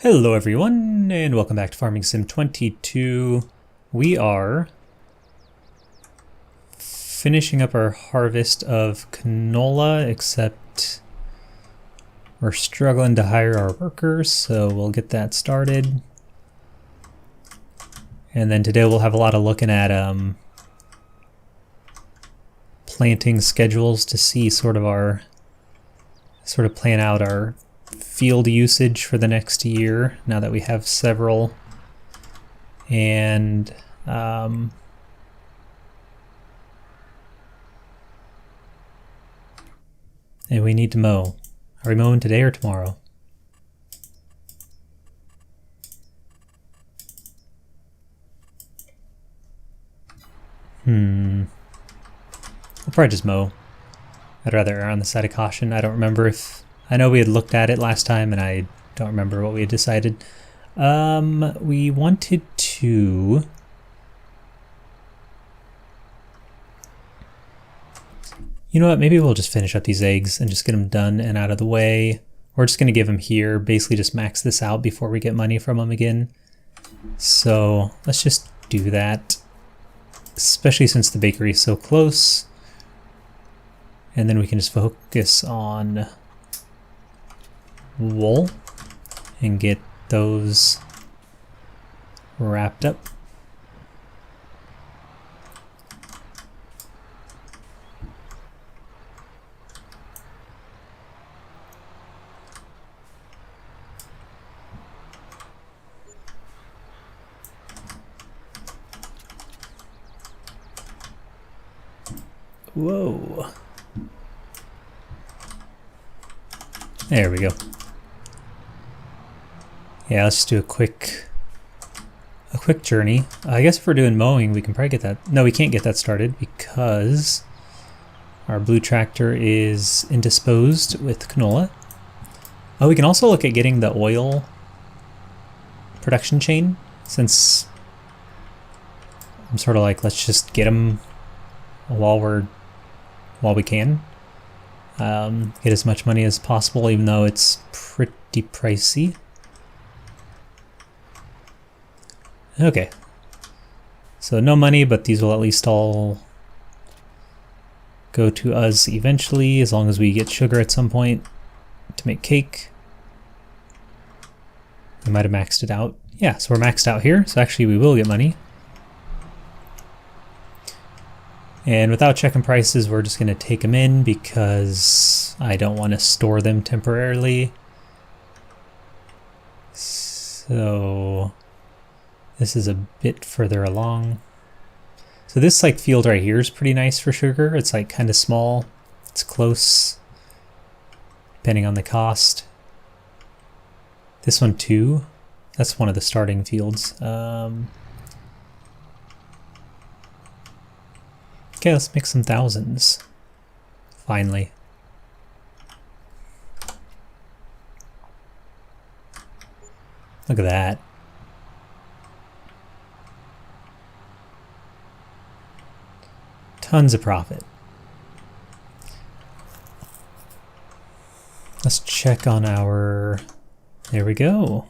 Hello everyone, and welcome back to Farming Sim 22. We are finishing up our harvest of canola, except we're struggling to hire our workers, so we'll get that started. And then today we'll have a lot of looking at planting schedules to see plan out our field usage for the next year, now that we have several. And we need to mow. Are we mowing today or tomorrow? We'll probably just mow. I'd rather err on the side of caution. I don't remember if... I know we had looked at it last time, and I don't remember what we had decided. We wanted to... You know what, maybe we'll just finish up these eggs and just get them done and out of the way. We're just going to give them here, basically just max this out before we get money from them again. So let's just do that, especially since the bakery is so close. And then we can just focus on wool and get those wrapped up. Whoa. There we go. Yeah, let's just do a quick journey. I guess if we're doing mowing, we can probably get that. No, we can't get that started because our blue tractor is indisposed with canola. Oh, we can also look at getting the oil production chain, since I'm sort of like, let's just get them while we can. Get as much money as possible, even though it's pretty pricey. Okay, so no money, but these will at least all go to us eventually, as long as we get sugar at some point to make cake. We might have maxed it out. Yeah, so we're maxed out here, so actually we will get money. And without checking prices, we're just going to take them in because I don't want to store them temporarily. So this is a bit further along. So this like field right here is pretty nice for sugar. It's like kind of small. It's close, depending on the cost. This one too. That's one of the starting fields. Okay, let's make some thousands. Finally. Look at that. Tons of profit. Let's check on our... There we go.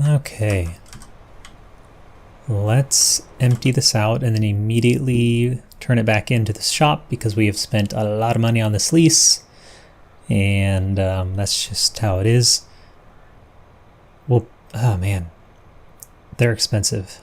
Okay, let's empty this out and then immediately turn it back into the shop because we have spent a lot of money on this lease, and that's just how it is. Well, oh man, they're expensive.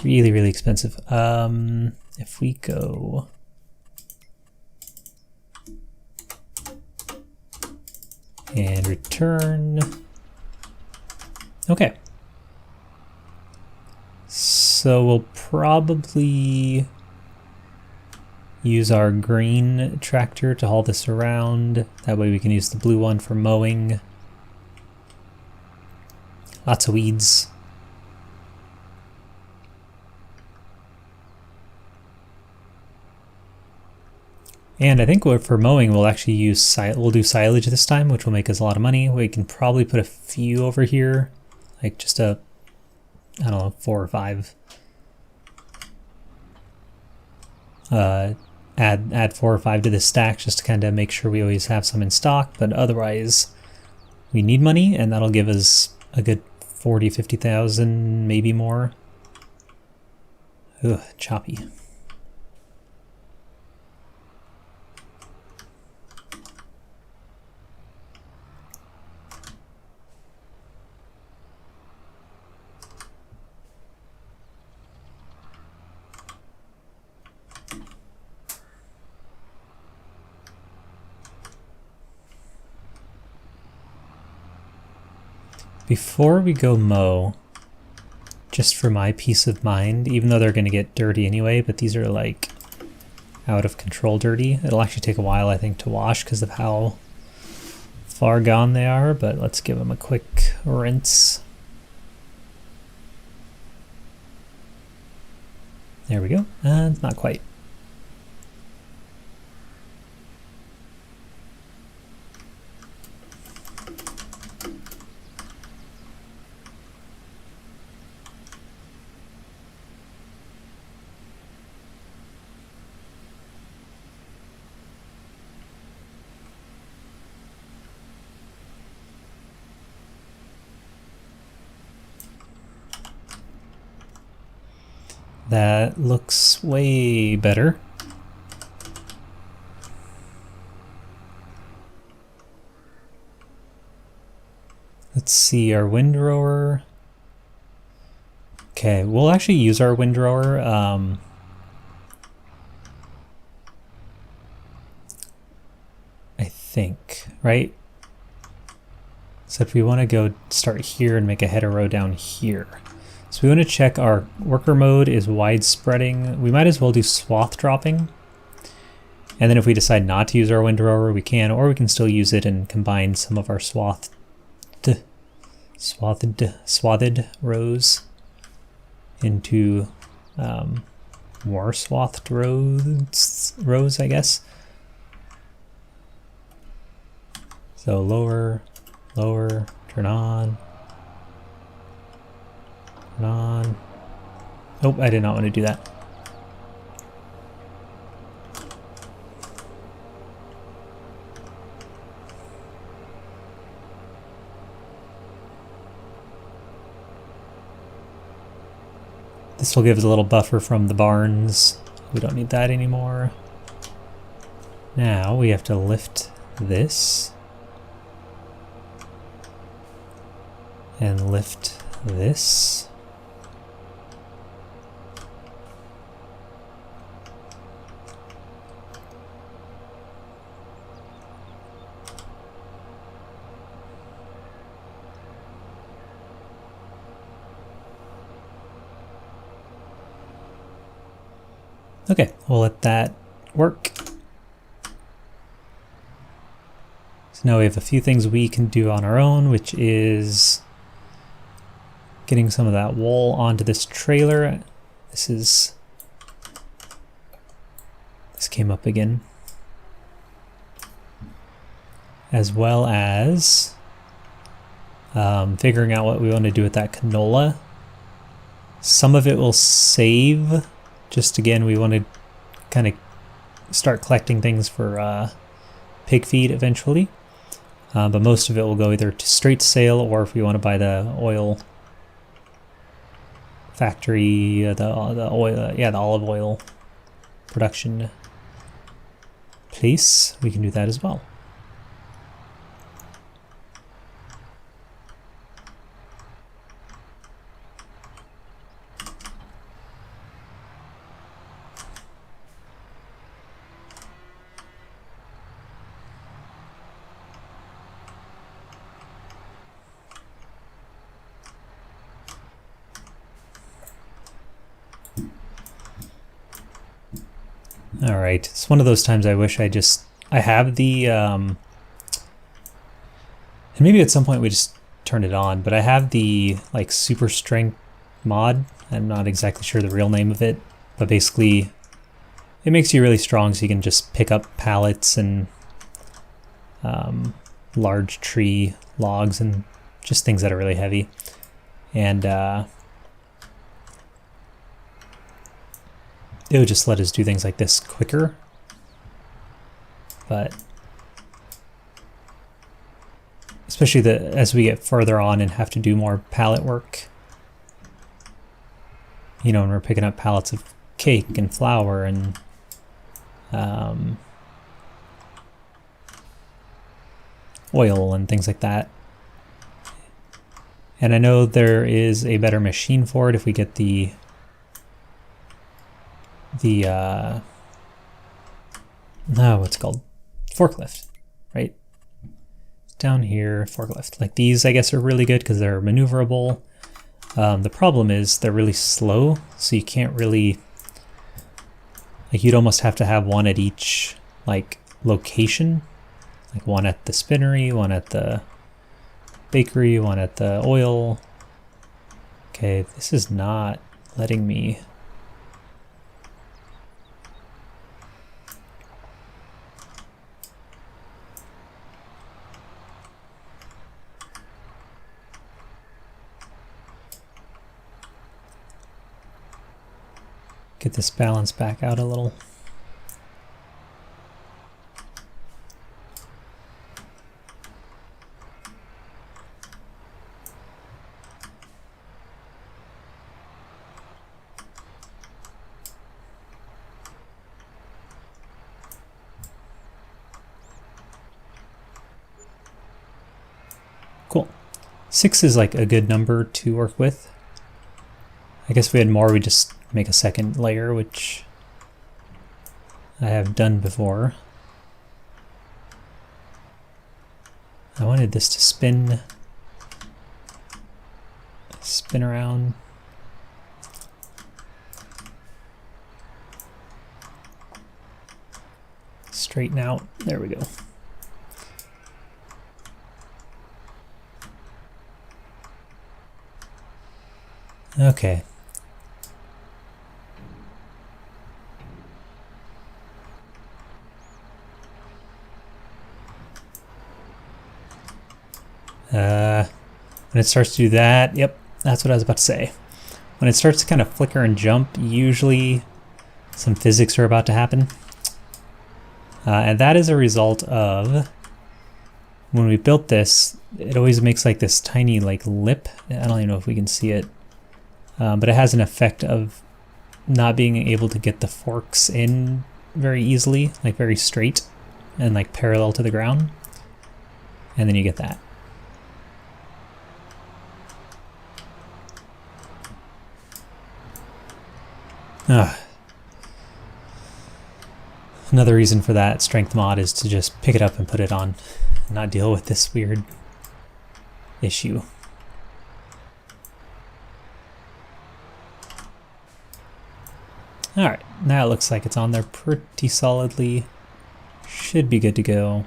Really, really expensive. If we go... and return... Okay, so we'll probably use our green tractor to haul this around. That way we can use the blue one for mowing. Lots of weeds. And I think for mowing, we'll actually use we'll do silage this time, which will make us a lot of money. We can probably put a few over here, like just I don't know, 4 or 5. Add 4 or 5 to the stack just to kind of make sure we always have some in stock. But otherwise, we need money, and that'll give us a good 40, 50,000, maybe more. Ugh, choppy. Before we go mow, just for my peace of mind, even though they're going to get dirty anyway, but these are like out of control dirty. It'll actually take a while, I think, to wash because of how far gone they are, but let's give them a quick rinse. There we go, and not quite. That looks way better. Let's see, our windrower. Okay, we'll actually use our windrower. I think, right? Except we want to go start here and make a header row down here. So we want to check our worker mode is widespreading. We might as well do swath dropping. And then if we decide not to use our windrower, we can, or we can still use it and combine some of our swathed rows into more swathed rows, I guess. So lower, turn on. On. Oh, I did not want to do that. This will give us a little buffer from the barns. We don't need that anymore. Now we have to lift this and lift this. Okay, we'll let that work. So now we have a few things we can do on our own, which is getting some of that wool onto this trailer. This came up again. As well as figuring out what we want to do with that canola. Some of it will save. Just again, we want to kind of start collecting things for pig feed eventually. But most of it will go either to straight sale, or if we want to buy the oil factory, the olive oil production place, we can do that as well. All right, it's one of those times I wish I have the, and maybe at some point we just turn it on, but I have the like super strength mod. I'm not exactly sure the real name of it, but basically it makes you really strong, so you can just pick up pallets and large tree logs and just things that are really heavy. And it would just let us do things like this quicker. But especially as we get further on and have to do more pallet work, you know, when we're picking up pallets of cake and flour and oil and things like that. And I know there is a better machine for it if we get the what's it called? Forklift, right? Down here, forklift. Like these, I guess, are really good because they're maneuverable. The problem is they're really slow, so you can't really, like, you'd almost have to have one at each like location, like one at the spinnery, one at the bakery, one at the oil. Okay, this is not letting me. Get this balance back out a little. Cool. 6 is like a good number to work with. I guess if we had more, we'd just make a second layer, which I have done before. I wanted this to spin around. Straighten out. There we go. Okay. When it starts to do that, yep, that's what I was about to say. When it starts to kind of flicker and jump, usually some physics are about to happen. And that is a result of, when we built this, it always makes like this tiny like lip. I don't even know if we can see it. But it has an effect of not being able to get the forks in very easily, like very straight and like parallel to the ground. And then you get that. Another reason for that strength mod is to just pick it up and put it on, and not deal with this weird issue. Alright, now it looks like it's on there pretty solidly. Should be good to go.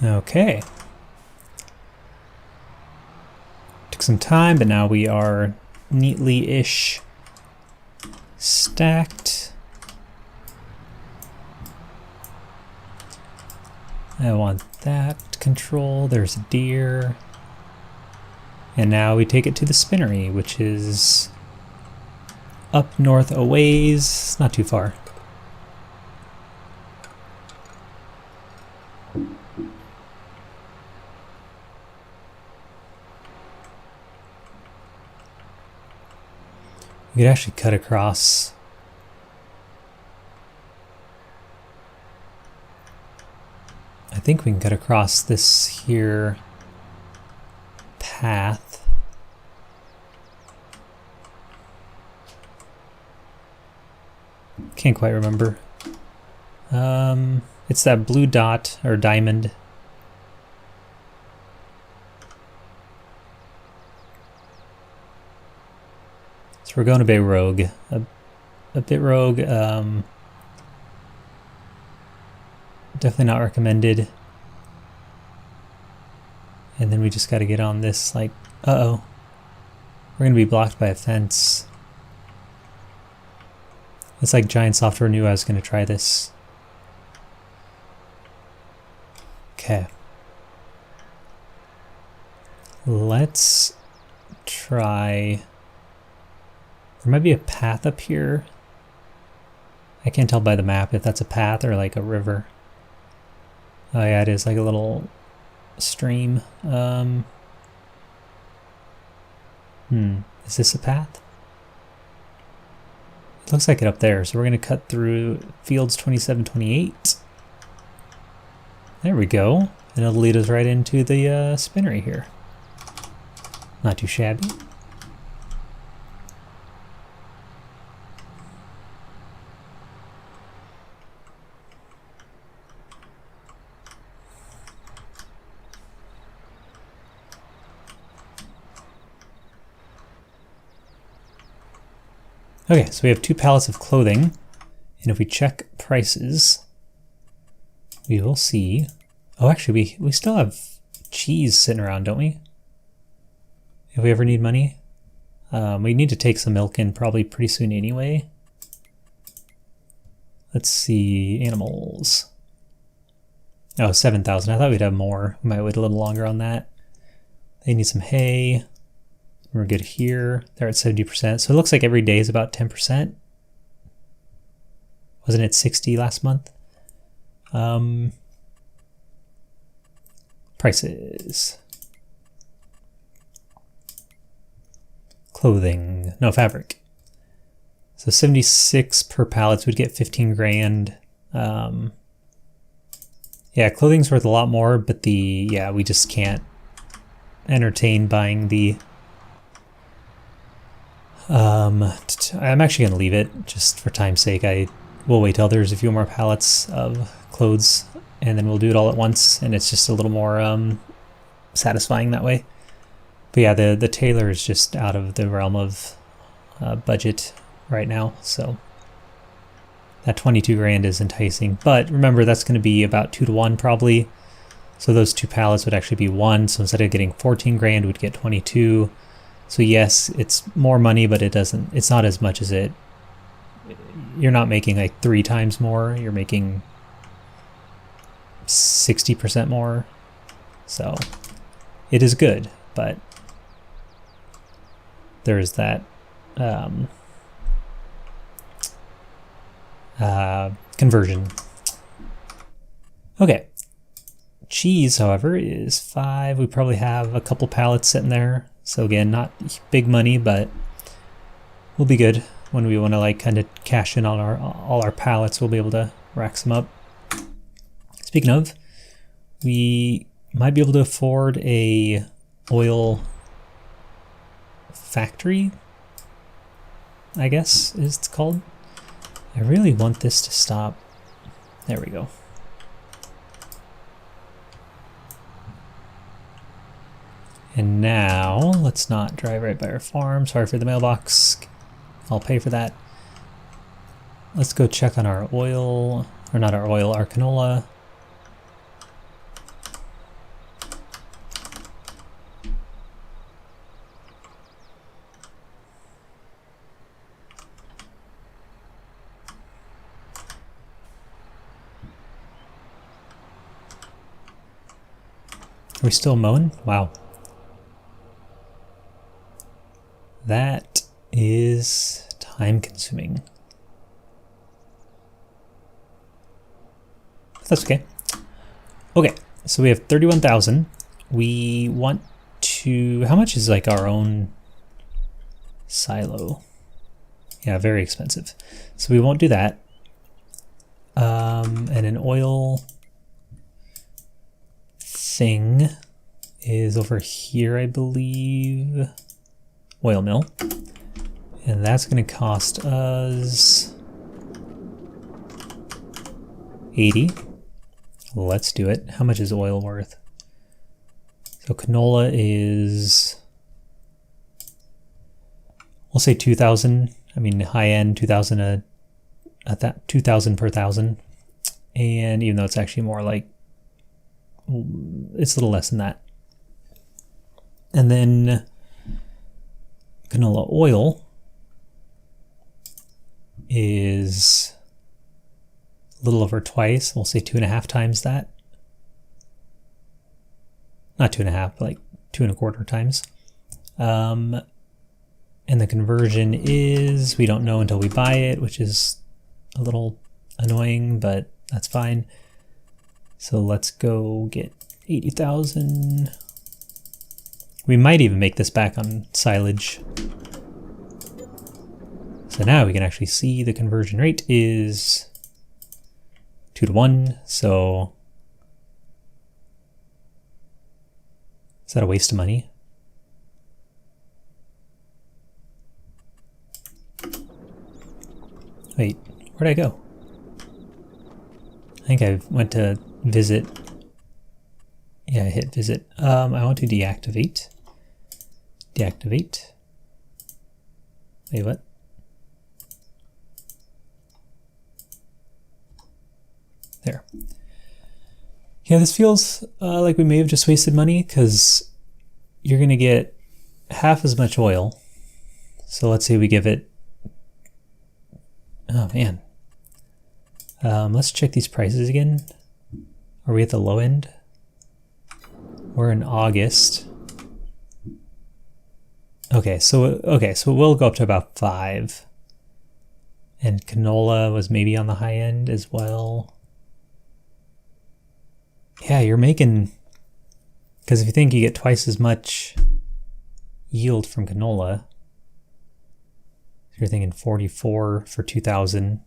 Okay. Took some time, but now we are neatly-ish stacked. I want that control. There's a deer. And now we take it to the spinnery, which is up north a ways, not too far. We could actually cut across. I think we can cut across this here path. Can't quite remember. It's that blue dot or diamond. So we're going a bit rogue. A bit rogue. Definitely not recommended. And then we just got to get on this, like, uh-oh. We're going to be blocked by a fence. It's like Giant Software knew I was going to try this. Okay. Let's try... There might be a path up here. I can't tell by the map if that's a path or like a river. Oh yeah, it is like a little stream. Is this a path? It looks like it up there, so we're gonna cut through fields 27, 28. There we go. And it'll lead us right into the spinnery here. Not too shabby. Okay, so we have 2 pallets of clothing, and if we check prices, we will see... Oh, actually, we still have cheese sitting around, don't we? If we ever need money. We need to take some milk in probably pretty soon anyway. Let's see, animals. Oh, 7,000. I thought we'd have more. We might wait a little longer on that. They need some hay. We're good here. They're at 70%. So it looks like every day is about 10%. Wasn't it 60 last month? Prices. Clothing. No, fabric. So 76 per pallets would get 15 grand. Yeah, clothing's worth a lot more, but we just can't entertain buying the... I'm actually going to leave it just for time's sake. I will wait till there's a few more pallets of clothes and then we'll do it all at once, and it's just a little more satisfying that way. But yeah, the tailor is just out of the realm of budget right now, so that 22 grand is enticing. But remember, that's going to be about 2 to 1 probably. So those 2 pallets would actually be 1. So instead of getting 14 grand, we'd get 22. So yes, it's more money, but it's not as much as you're not making like 3 times more. You're making 60% more. So it is good, but there's that conversion. Okay. Cheese, however, is 5. We probably have a couple pallets sitting there. So again, not big money, but we'll be good when we want to like kind of cash in on all our pallets. We'll be able to rack some up. Speaking of, we might be able to afford a oil factory, I guess it's called. I really want this to stop. There we go. And now, let's not drive right by our farm. Sorry for the mailbox. I'll pay for that. Let's go check on our oil, or not our oil, our canola. Are we still mowing? Wow. That is time consuming. That's okay. Okay, so we have 31,000. We want to, how much is like our own silo? Yeah, very expensive. So we won't do that. And an oil thing is over here, I believe. Oil mill. And that's going to cost us 80. Let's do it. How much is oil worth? So canola is, we'll say 2,000. I mean, high end 2,000 at that 2,000 per thousand. And even though it's actually more like, it's a little less than that. And then canola oil is a little over twice. We'll say 2.5 times that. Not 2.5, like 2.25 times. And the conversion is, we don't know until we buy it, which is a little annoying, but that's fine. So let's go get 80,000. We might even make this back on silage. So now we can actually see the conversion rate is 2-to-1. So is that a waste of money? Wait, where'd I go? I think I went to visit. Yeah, I hit visit. I want to deactivate. Deactivate. Wait, what? There. Yeah, this feels like we may have just wasted money because you're going to get half as much oil. So let's say we give it, oh man. Let's check these prices again. Are we at the low end? We're in August. Okay, so it will go up to about 5. And canola was maybe on the high end as well. Yeah, you're making, because if you think you get twice as much yield from canola, you're thinking 44 for 2,000,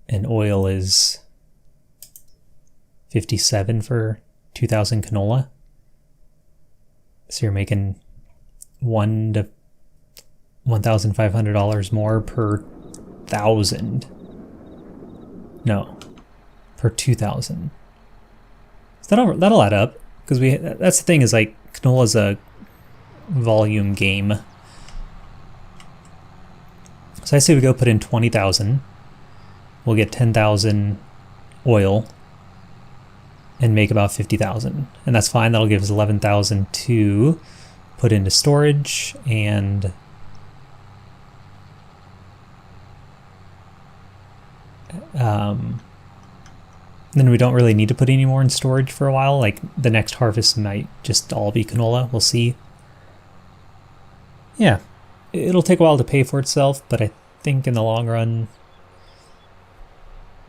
and oil is 57 for 2,000 canola. So you're making $1,500 more per 1,000. No, per 2,000. So that'll add up, because that's the thing, is like canola's a volume game. So I say we go put in 20,000. We'll get 10,000 oil and make about 50,000, and that's fine. That'll give us 11,000 to put into storage, and then we don't really need to put any more in storage for a while. Like the next harvest might just all be canola. We'll see. Yeah, it'll take a while to pay for itself, but I think in the long run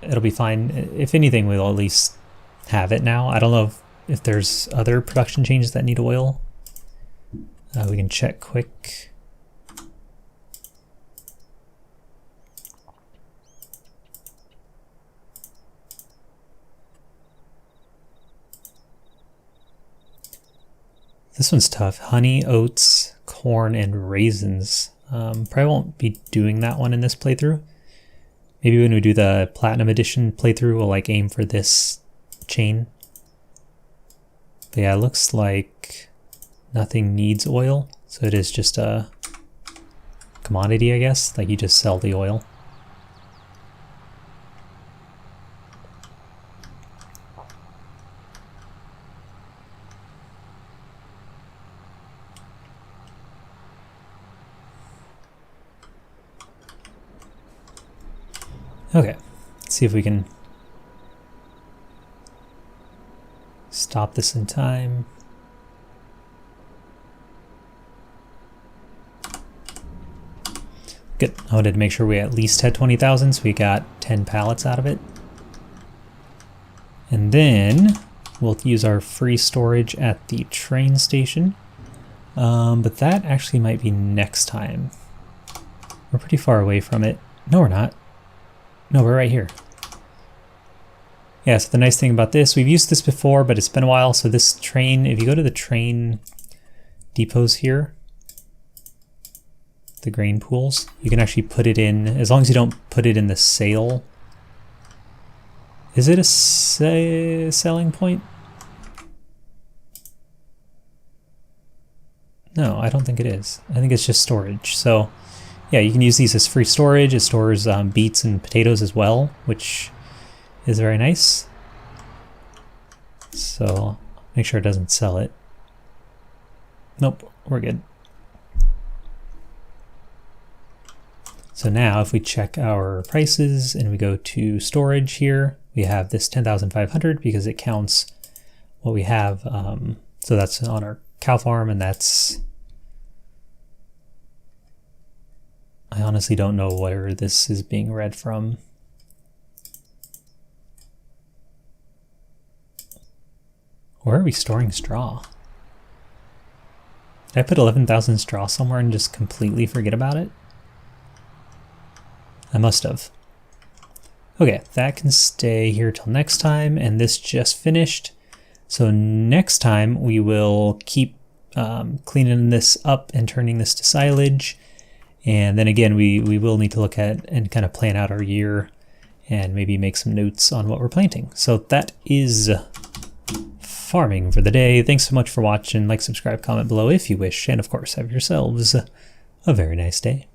it'll be fine. If anything, we'll at least have it now. I don't know if there's other production changes that need oil. We can check quick. This one's tough. Honey, oats, corn, and raisins. Probably won't be doing that one in this playthrough. Maybe when we do the Platinum Edition playthrough, we'll like aim for this chain. But yeah, it looks like nothing needs oil, so it is just a commodity, I guess. Like you just sell the oil. Okay, let's see if we can stop this in time. Good. I wanted to make sure we at least had 20,000, so we got 10 pallets out of it. And then we'll use our free storage at the train station. But that actually might be next time. We're pretty far away from it. No, we're not. No, we're right here. Yeah, so the nice thing about this, we've used this before, but it's been a while. So this train, if you go to the train depots here, the grain pools, you can actually put it in, as long as you don't put it in the sale Is it a selling point? No, I don't think it is. I think it's just storage. So yeah, you can use these as free storage. It stores beets and potatoes as well, which is very nice. So make sure it doesn't sell it. Nope, we're good. So now if we check our prices and we go to storage here, we have this 10,500 because it counts what we have. So that's on our cow farm, and that's, I honestly don't know where this is being read from. Where are we storing straw? Did I put 11,000 straw somewhere and just completely forget about it? I must have. Okay, that can stay here till next time, and this just finished. So next time we will keep cleaning this up and turning this to silage. And then again, we will need to look at and kind of plan out our year and maybe make some notes on what we're planting. So that is farming for the day. Thanks so much for watching. Like, subscribe, comment below if you wish, and of course, have yourselves a very nice day.